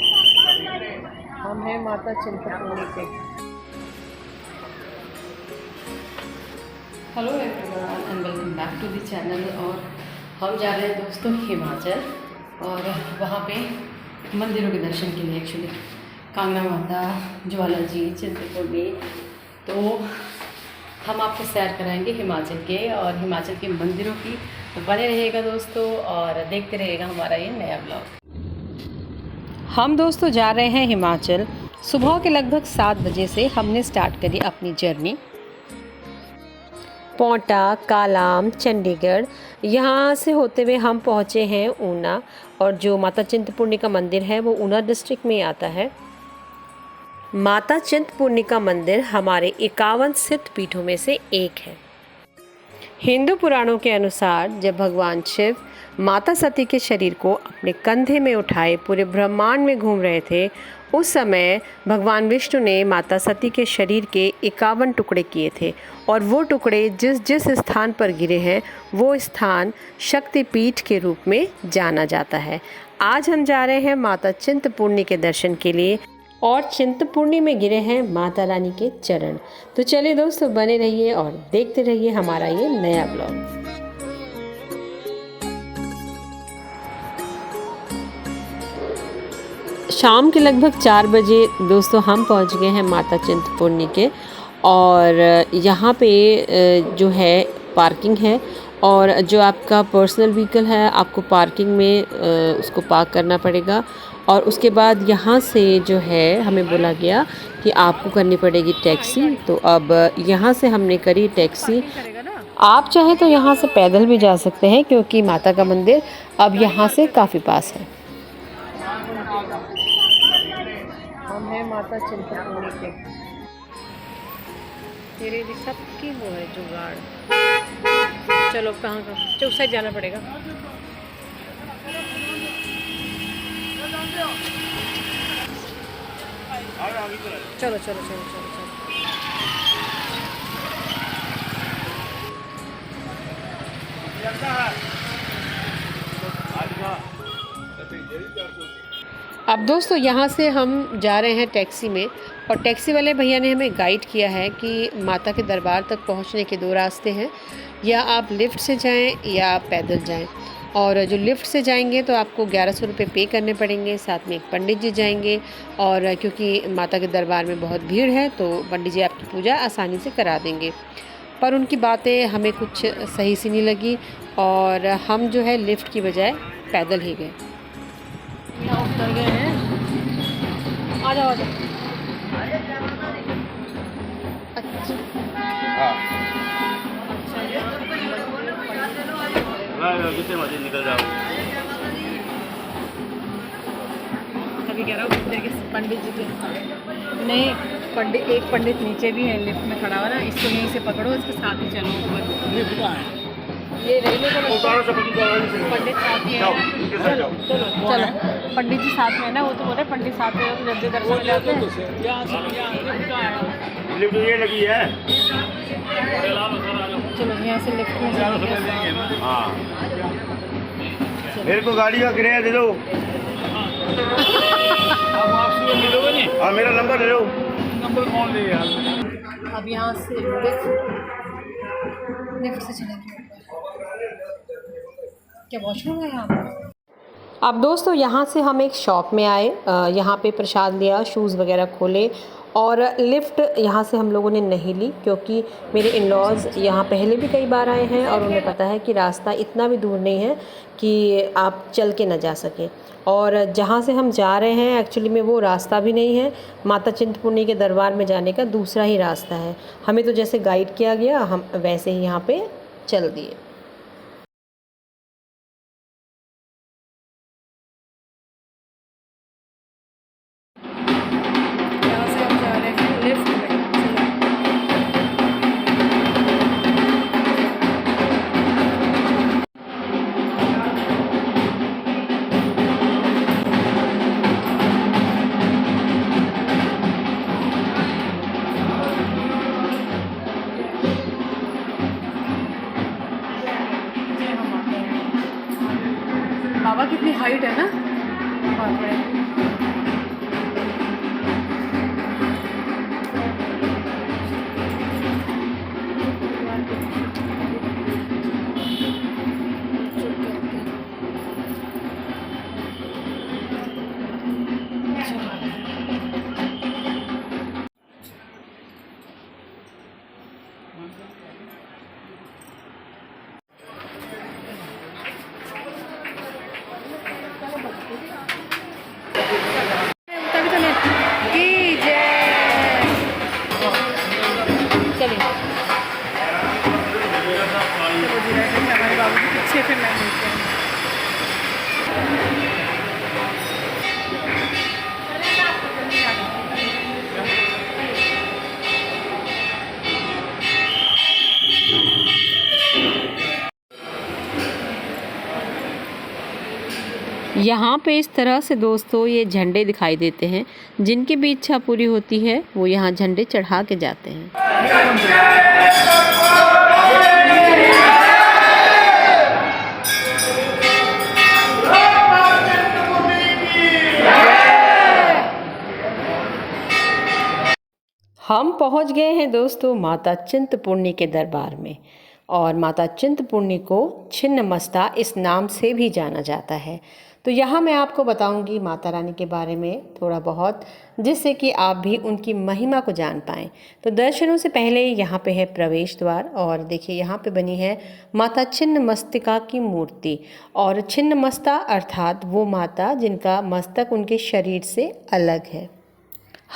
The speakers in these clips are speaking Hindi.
हम हैं माता चिंतपूर्णी के। Hello everyone and welcome back to the channel. और हम जा रहे हैं दोस्तों हिमाचल, और वहाँ पे मंदिरों के दर्शन के लिए, एक्चुअली कांगड़ा माता, ज्वाला जी, चिंतपूर्णी। तो हम आपको सैर कराएंगे हिमाचल के और हिमाचल के मंदिरों की। तो बने रहिएगा दोस्तों और देखते रहिएगा हमारा ये नया ब्लॉग। हम दोस्तों जा रहे हैं हिमाचल। सुबह के लगभग 7 बजे से हमने स्टार्ट करी अपनी जर्नी। पौंटा, कालाम, चंडीगढ़, यहाँ से होते हुए हम पहुँचे हैं ऊना। और जो माता चिंतपूर्णी का मंदिर है वो ऊना डिस्ट्रिक्ट में आता है। माता चिंतपूर्णी का मंदिर हमारे 51 सिद्ध पीठों में से एक है। हिंदू पुराणों के अनुसार जब भगवान शिव माता सती के शरीर को अपने कंधे में उठाए पूरे ब्रह्मांड में घूम रहे थे, उस समय भगवान विष्णु ने माता सती के शरीर के 51 टुकड़े किए थे। और वो टुकड़े जिस जिस स्थान पर गिरे हैं वो स्थान शक्तिपीठ के रूप में जाना जाता है। आज हम जा रहे हैं माता चिंतपूर्णी के दर्शन के लिए, और चिंतपूर्णी में गिरे हैं माता रानी के चरण। तो चलिए दोस्तों, बने रहिए और देखते रहिए हमारा ये नया ब्लॉग। शाम के लगभग 4 बजे दोस्तों हम पहुंच गए हैं माता चिंतपूर्णी के। और यहाँ पे जो है पार्किंग है, और जो आपका पर्सनल व्हीकल है आपको पार्किंग में उसको पार्क करना पड़ेगा। और उसके बाद यहाँ से जो है हमें बोला गया कि आपको करनी पड़ेगी टैक्सी। तो अब यहाँ से हमने करी टैक्सी। आप चाहे तो यहाँ से पैदल भी जा सकते हैं क्योंकि माता का मंदिर अब यहाँ से काफ़ी पास है। हम हैं माता चिंतपूर्णी के। तेरे भी सबकी वो है जुगाड़। चलो कहाँ का उस साइड जाना पड़ेगा। चलो चलो चलो चलो चलो। अब दोस्तों यहाँ से हम जा रहे हैं टैक्सी में, और टैक्सी वाले भैया ने हमें गाइड किया है कि माता के दरबार तक पहुँचने के 2 रास्ते हैं, या आप लिफ्ट से जाएं या आप पैदल जाएं। और जो लिफ्ट से जाएंगे तो आपको 1100 रुपये पे करने पड़ेंगे, साथ में एक पंडित जी जाएंगे। और क्योंकि माता के दरबार में बहुत भीड़ है तो पंडित जी आपकी पूजा आसानी से करा देंगे। पर उनकी बातें हमें कुछ सही सी नहीं लगी, और हम जो है लिफ्ट की बजाय पैदल ही गए। यहाँ उतर गए हैं। आ जाओ आ जाओ। अच्छा निकल जाओ। अभी कह रहा हूँ पंडित जी के नहीं, एक पंडित नीचे भी है लिफ्ट में खड़ा हुआ ना, इसको यहीं से पकड़ो, इसके साथ ही चलो ऊपर। ये रेलवे को पंडित साथ ही है। चलो चलो चलो, पंडित जी साथ में है ना, वो तो बोल रहे पंडित साथ में हो तो जल्दी दर्शन जाते हैं। लिफ्ट ये लगी है। चलो यहाँ से लिफ्ट में जाएंगे। हाँ, मेरे को गाड़ी का किराया दे दो। हाँ, मेरा नंबर ले लो। नंबर कौन ले यार? अब यहाँ से लिफ्ट से चलेंगे। क्या वॉशरूम है यहाँ पर? अब दोस्तों यहाँ से हम एक शॉप में आए, यहाँ पे प्रसाद लिया, शूज़ वगैरह खोले। और लिफ्ट यहाँ से हम लोगों ने नहीं ली क्योंकि मेरे इन-लॉज़ यहाँ पहले भी कई बार आए हैं और उन्हें पता है कि रास्ता इतना भी दूर नहीं है कि आप चल के ना जा सकें। और जहाँ से हम जा रहे हैं एक्चुअली में वो रास्ता भी नहीं है, माता चिंतपूर्णी के दरबार में जाने का दूसरा ही रास्ता है। हमें तो जैसे गाइड किया गया हम वैसे ही यहाँ पे चल दिए। यहाँ पे इस तरह से दोस्तों ये झंडे दिखाई देते हैं। जिनकी भी इच्छा पूरी होती है वो यहाँ झंडे चढ़ा के जाते हैं। हम पहुंच गए हैं दोस्तों माता चिंतपूर्णी के दरबार में। और माता चिंतपूर्णी को छिन्नमस्ता इस नाम से भी जाना जाता है। तो यहाँ मैं आपको बताऊंगी माता रानी के बारे में थोड़ा बहुत, जिससे कि आप भी उनकी महिमा को जान पाएँ। तो दर्शनों से पहले यहाँ पे है प्रवेश द्वार, और देखिए यहाँ पे बनी है माता छिन्नमस्तिका की मूर्ति। और छिन्नमस्ता अर्थात वो माता जिनका मस्तक उनके शरीर से अलग है।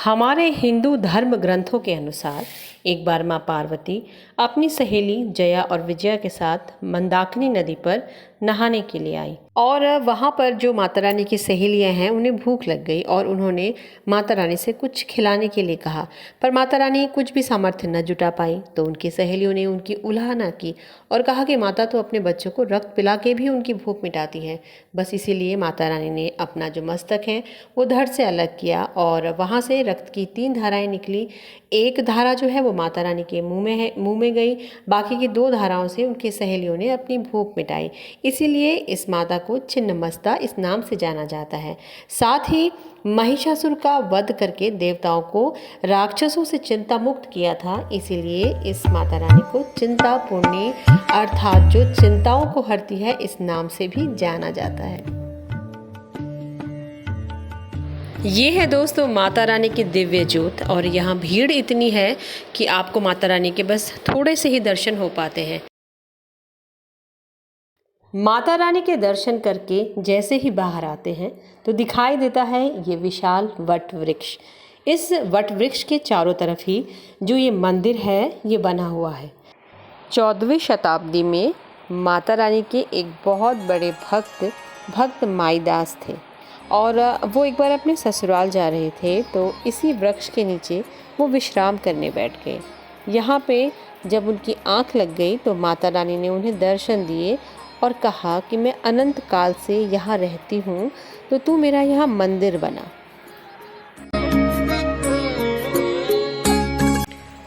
हमारे हिंदू धर्म ग्रंथों के अनुसार एक बार माँ पार्वती अपनी सहेली जया और विजया के साथ मंदाकिनी नदी पर नहाने के लिए आई। और वहाँ पर जो माता रानी की सहेलियाँ हैं उन्हें भूख लग गई और उन्होंने माता रानी से कुछ खिलाने के लिए कहा, पर माता रानी कुछ भी सामर्थ्य न जुटा पाई। तो उनकी सहेलियों ने उनकी उलाहना की और कहा कि माता तो अपने बच्चों को रक्त पिला के भी उनकी भूख मिटाती है। बस इसीलिए माता रानी ने अपना जो मस्तक है वो धड़ से अलग किया और वहाँ से रक्त की 3 धाराएं निकली। एक धारा जो है वो माता रानी के मुंह में गई, बाकी की 2 धाराओं से उनकी सहेलियों ने अपनी भूख मिटाई। इसीलिए इस माता को छिन्नमस्ता इस नाम से जाना जाता है। साथ ही महिषासुर का वध करके देवताओं को राक्षसों से चिंता मुक्त किया था, इसीलिए इस माता रानी को चिंतापूर्णी अर्थात जो चिंताओं को हरती है इस नाम से भी जाना जाता है। ये है दोस्तों माता रानी की दिव्य ज्योत, और यहाँ भीड़ इतनी है कि आपको माता रानी के बस थोड़े से ही दर्शन हो पाते हैं। माता रानी के दर्शन करके जैसे ही बाहर आते हैं तो दिखाई देता है ये विशाल वट वृक्ष। इस वट वृक्ष के चारों तरफ ही जो ये मंदिर है ये बना हुआ है। 14वीं शताब्दी में माता रानी के एक बहुत बड़े भक्त माईदास थे, और वो एक बार अपने ससुराल जा रहे थे तो इसी वृक्ष के नीचे वो विश्राम करने बैठ गए। यहाँ पे जब उनकी आँख लग गई तो माता रानी ने उन्हें दर्शन दिए और कहा कि मैं अनंत काल से यहाँ रहती हूँ, तो तू मेरा यहाँ मंदिर बना।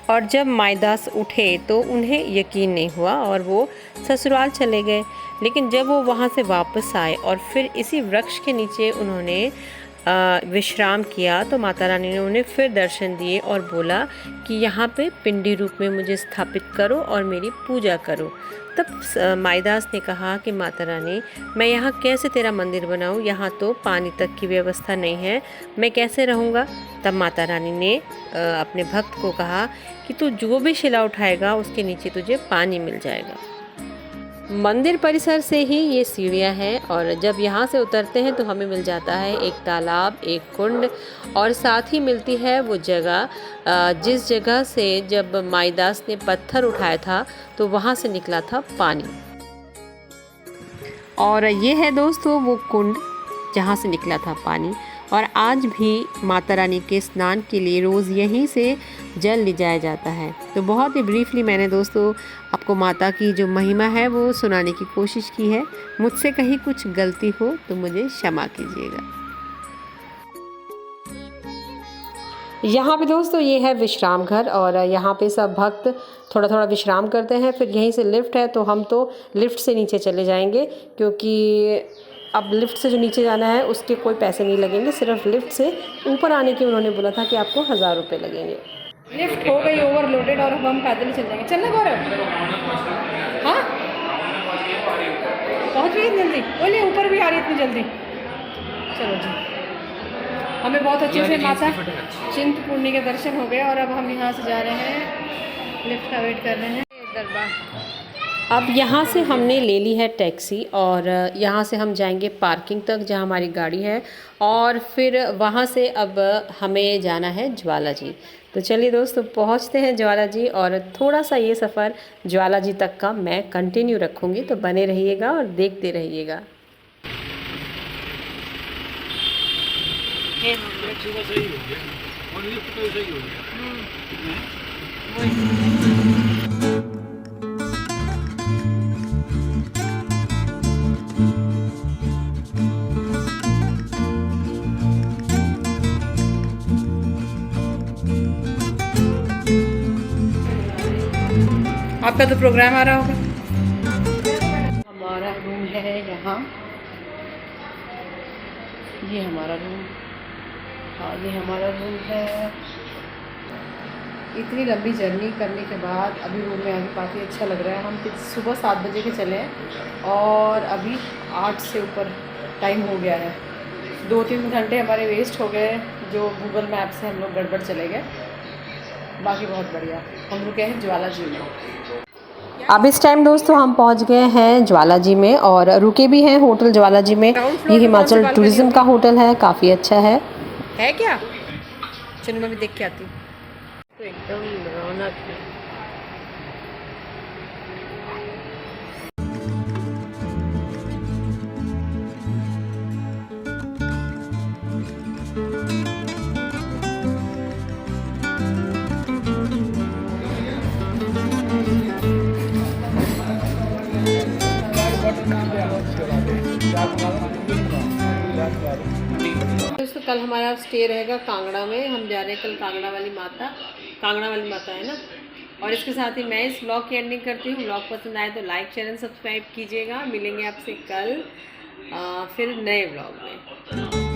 और जब माईदास उठे तो उन्हें यकीन नहीं हुआ और वो ससुराल चले गए। लेकिन जब वो वहाँ से वापस आए और फिर इसी वृक्ष के नीचे उन्होंने विश्राम किया तो माता रानी ने उन्हें फिर दर्शन दिए और बोला कि यहाँ पे पिंडी रूप में मुझे स्थापित करो और मेरी पूजा करो। तब माईदास ने कहा कि माता रानी, मैं यहाँ कैसे तेरा मंदिर बनाऊँ, यहाँ तो पानी तक की व्यवस्था नहीं है, मैं कैसे रहूँगा। तब माता रानी ने अपने भक्त को कहा कि तू जो भी शिला उठाएगा उसके नीचे तुझे पानी मिल जाएगा। मंदिर परिसर से ही ये सीढ़ियाँ हैं, और जब यहाँ से उतरते हैं तो हमें मिल जाता है एक तालाब, एक कुंड, और साथ ही मिलती है वो जगह जिस जगह से जब माईदास ने पत्थर उठाया था तो वहाँ से निकला था पानी। और ये है दोस्तों वो कुंड जहाँ से निकला था पानी, और आज भी माता रानी के स्नान के लिए रोज़ यहीं से जल ले जाया जाता है। तो बहुत ही ब्रीफली मैंने दोस्तों आपको माता की जो महिमा है वो सुनाने की कोशिश की है। मुझसे कहीं कुछ गलती हो तो मुझे क्षमा कीजिएगा। यहाँ पे दोस्तों ये है विश्राम घर, और यहाँ पे सब भक्त थोड़ा थोड़ा विश्राम करते हैं। फिर यहीं से लिफ्ट है, तो हम तो लिफ्ट से नीचे चले जाएंगे, क्योंकि अब लिफ्ट से जो नीचे जाना है उसके कोई पैसे नहीं लगेंगे। सिर्फ लिफ्ट से ऊपर आने के उन्होंने बोला था कि आपको 1000 रुपये लगेंगे। लिफ्ट हो गई ओवरलोडेड और अब हम पैदल ही चल जाएंगे। चलना गौरव? हाँ, पहुँच गई जल्दी? बोलिए ऊपर भी आ रही इतनी जल्दी। चलो जी, हमें बहुत अच्छे से माता चिंतपूर्णी के दर्शन हो गए और अब हम यहाँ से जा रहे हैं, लिफ्ट का वेट कर रहे हैं दरबार। अब यहाँ से हमने ले ली है टैक्सी, और यहाँ से हम जाएंगे पार्किंग तक जहाँ हमारी गाड़ी है, और फिर वहाँ से अब हमें जाना है ज्वाला जी। तो चलिए दोस्तों पहुँचते हैं ज्वाला जी, और थोड़ा सा ये सफ़र ज्वाला जी तक का मैं कंटिन्यू रखूँगी, तो बने रहिएगा और देखते रहिएगा। सही हो गया और लिफ्ट तो सही हो गया। आपका तो प्रोग्राम आ रहा होगा। हमारा रूम है यहाँ, ये हमारा रूम, हाँ ये हमारा रूम है। इतनी लंबी जर्नी करने के बाद अभी रूम में आके काफ़ी अच्छा लग रहा है। हम सुबह 7 बजे के चले हैं और अभी 8 से ऊपर टाइम हो गया है। 2-3 घंटे हमारे वेस्ट हो गए, जो गूगल मैप से हम लोग गड़बड़ चले गए। बाकी बहुत बढ़िया। हम रुके हैं ज्वाला जी में। अब इस टाइम दोस्तों हम पहुंच गए हैं ज्वाला जी में और रुके भी हैं होटल ज्वाला जी में। ये हिमाचल टूरिज्म का होटल है, काफ़ी अच्छा है क्या? चलो मैं भी देख के आती हूँ। तो एकदम रौनक है। दोस्तों कल हमारा स्टे रहेगा कांगड़ा में। हम जा रहे हैं कल कांगड़ा वाली माता है ना। और इसके साथ ही मैं इस व्लॉग की एंडिंग करती हूँ। व्लॉग पसंद आए तो लाइक, चैनल सब्सक्राइब कीजिएगा। मिलेंगे आपसे कल फिर नए व्लॉग में।